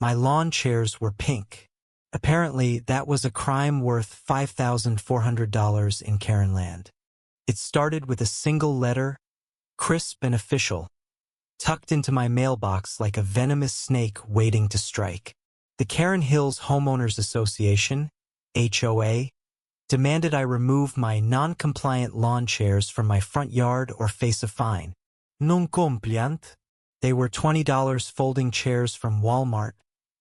My lawn chairs were pink. Apparently, that was a crime worth $5,400 in Karenland. It started with a single letter, crisp and official, tucked into my mailbox like a venomous snake waiting to strike. The Karen Hills Homeowners Association, HOA, demanded I remove my non-compliant lawn chairs from my front yard or face a fine. Non compliant. They were $20 folding chairs from Walmart,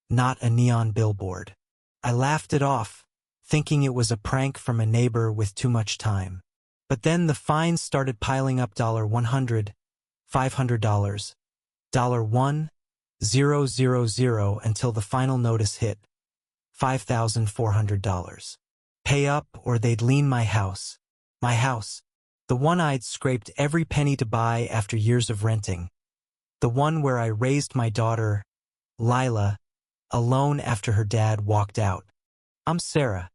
not a neon billboard. I laughed it off, thinking it was a prank from a neighbor with too much time. But then the fines started piling up $100, $500, $1,000 until the final notice hit, $5,400. Pay up or they'd lien my house. My house. The one I'd scraped every penny to buy after years of renting. The one where I raised my daughter, Lila, alone after her dad walked out. I'm Sarah,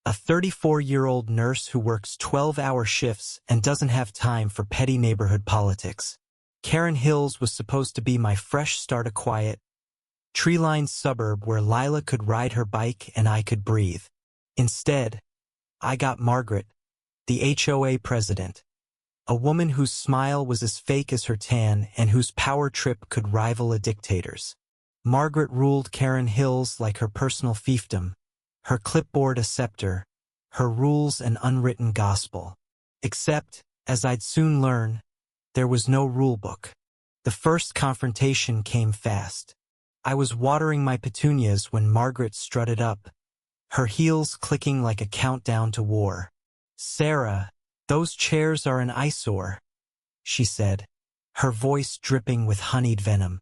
a 34-year-old nurse who works 12-hour shifts and doesn't have time for petty neighborhood politics. Karen Hills was supposed to be my fresh start, a quiet, tree-lined suburb where Lila could ride her bike and I could breathe. Instead, I got Margaret, the HOA president, a woman whose smile was as fake as her tan and whose power trip could rival a dictator's. Margaret ruled Karen Hills like her personal fiefdom, her clipboard a scepter, her rules an unwritten gospel. Except, as I'd soon learn, there was no rulebook. The first confrontation came fast. I was watering my petunias when Margaret strutted up, her heels clicking like a countdown to war. Sarah, those chairs are an eyesore, she said, her voice dripping with honeyed venom.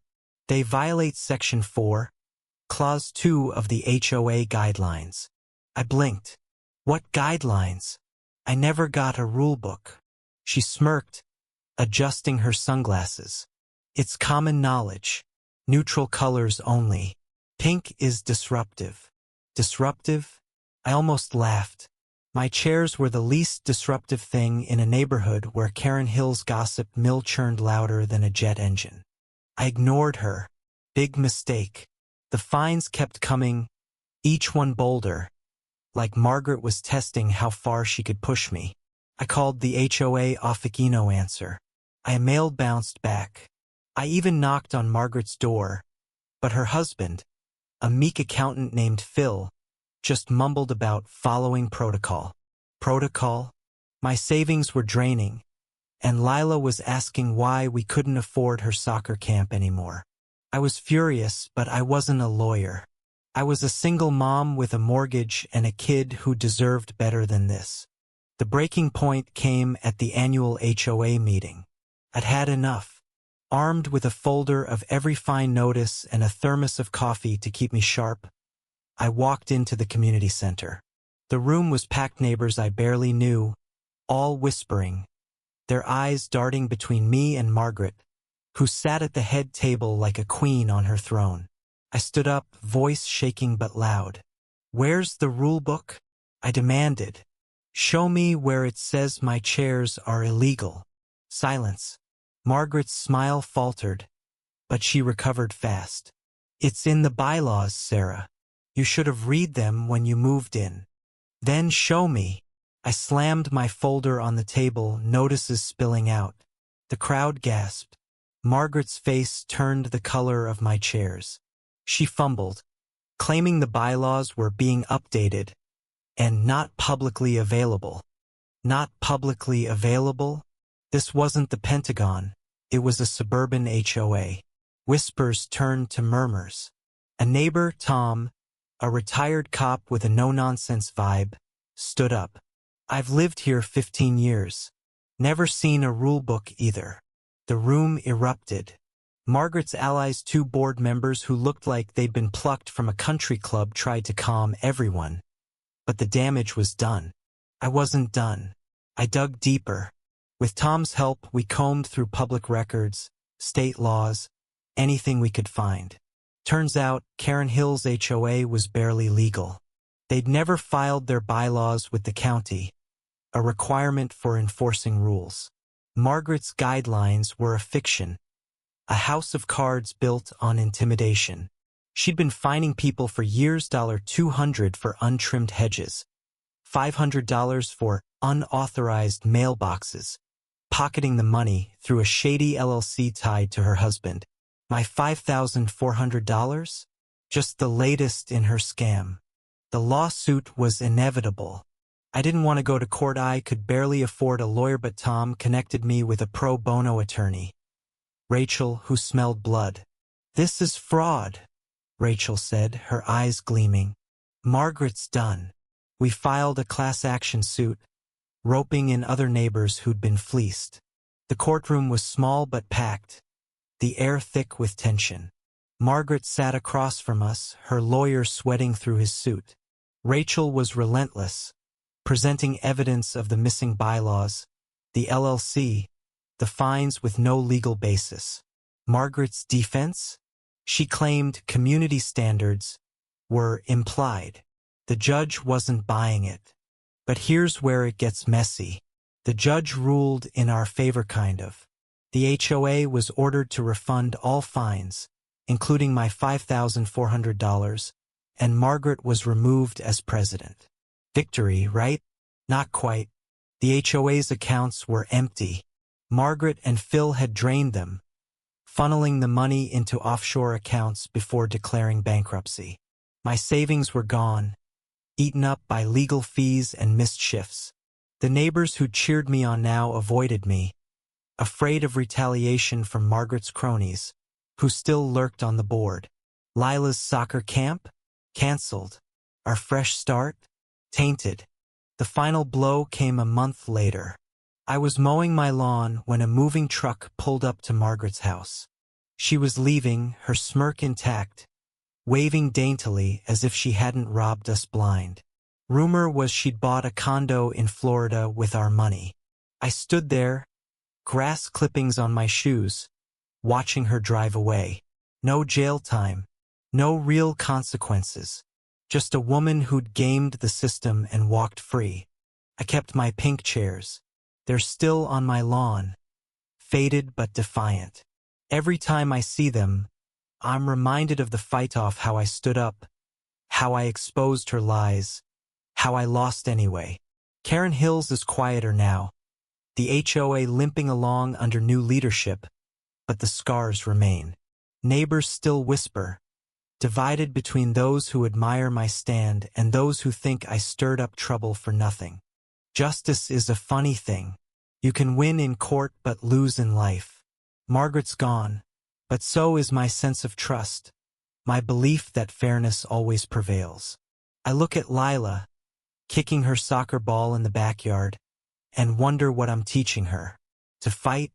They violate Section 4, Clause 2 of the HOA guidelines. I blinked. What guidelines? I never got a rulebook. She smirked, adjusting her sunglasses. It's common knowledge. Neutral colors only. Pink is disruptive. Disruptive? I almost laughed. My chairs were the least disruptive thing in a neighborhood where Karen Hills gossip mill churned louder than a jet engine. I ignored her. Big mistake. The fines kept coming, each one bolder, like Margaret was testing how far she could push me. I called the HOA office, no answer. I mailed bounced back. I even knocked on Margaret's door, but her husband, a meek accountant named Phil, just mumbled about following protocol. Protocol? My savings were draining, and Lila was asking why we couldn't afford her soccer camp anymore. I was furious, but I wasn't a lawyer. I was a single mom with a mortgage and a kid who deserved better than this. The breaking point came at the annual HOA meeting. I'd had enough. Armed with a folder of every fine notice and a thermos of coffee to keep me sharp, I walked into the community center. The room was packed, neighbors I barely knew, all whispering, their eyes darting between me and Margaret, who sat at the head table like a queen on her throne. I stood up, voice shaking but loud. Where's the rulebook? I demanded. Show me where it says my chairs are illegal. Silence. Margaret's smile faltered, but she recovered fast. It's in the bylaws, Sarah. You should have read them when you moved in. Then show me. I slammed my folder on the table, notices spilling out. The crowd gasped. Margaret's face turned the color of my chairs. She fumbled, claiming the bylaws were being updated and not publicly available. Not publicly available? This wasn't the Pentagon. It was a suburban HOA. Whispers turned to murmurs. A neighbor, Tom, a retired cop with a no-nonsense vibe, stood up. I've lived here 15 years. Never seen a rulebook either. The room erupted. Margaret's allies, two board members who looked like they'd been plucked from a country club, tried to calm everyone. But the damage was done. I wasn't done. I dug deeper. With Tom's help, we combed through public records, state laws, anything we could find. Turns out, Karen Hills HOA was barely legal. They'd never filed their bylaws with the county, a requirement for enforcing rules. Margaret's guidelines were a fiction, a house of cards built on intimidation. She'd been fining people for years. $200 for untrimmed hedges, $500 for unauthorized mailboxes, pocketing the money through a shady LLC tied to her husband. My $5,400? Just the latest in her scam. The lawsuit was inevitable. I didn't want to go to court. I could barely afford a lawyer, but Tom connected me with a pro bono attorney, Rachel, who smelled blood. "This is fraud," Rachel said, her eyes gleaming. "Margaret's done." We filed a class action suit, roping in other neighbors who'd been fleeced. The courtroom was small but packed, the air thick with tension. Margaret sat across from us, her lawyer sweating through his suit. Rachel was relentless, presenting evidence of the missing bylaws, the LLC, the fines with no legal basis. Margaret's defense? She claimed community standards were implied. The judge wasn't buying it. But here's where it gets messy. The judge ruled in our favor, kind of. The HOA was ordered to refund all fines, including my $5,400, and Margaret was removed as president. Victory, right? Not quite. The HOA's accounts were empty. Margaret and Phil had drained them, funneling the money into offshore accounts before declaring bankruptcy. My savings were gone, eaten up by legal fees and missed shifts. The neighbors who cheered me on now avoided me, afraid of retaliation from Margaret's cronies, who still lurked on the board. Lila's soccer camp? Cancelled. Our fresh start? Tainted. The final blow came a month later. I was mowing my lawn when a moving truck pulled up to Margaret's house. She was leaving, her smirk intact, waving daintily as if she hadn't robbed us blind. Rumor was she'd bought a condo in Florida with our money. I stood there, grass clippings on my shoes, watching her drive away. No jail time, no real consequences. Just a woman who'd gamed the system and walked free. I kept my pink chairs. They're still on my lawn, faded but defiant. Every time I see them, I'm reminded of the fight-off, how I stood up, how I exposed her lies, how I lost anyway. Karen Hills is quieter now, the HOA limping along under new leadership, but the scars remain. Neighbors still whisper, divided between those who admire my stand and those who think I stirred up trouble for nothing. Justice is a funny thing. You can win in court but lose in life. Margaret's gone, but so is my sense of trust, my belief that fairness always prevails. I look at Lila, kicking her soccer ball in the backyard, and wonder what I'm teaching her. To fight,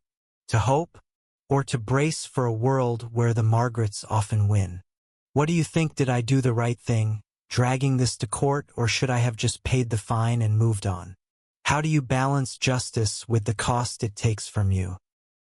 to hope, or to brace for a world where the Margarets often win. What do you think? Did I do the right thing, dragging this to court, or should I have just paid the fine and moved on? How do you balance justice with the cost it takes from you?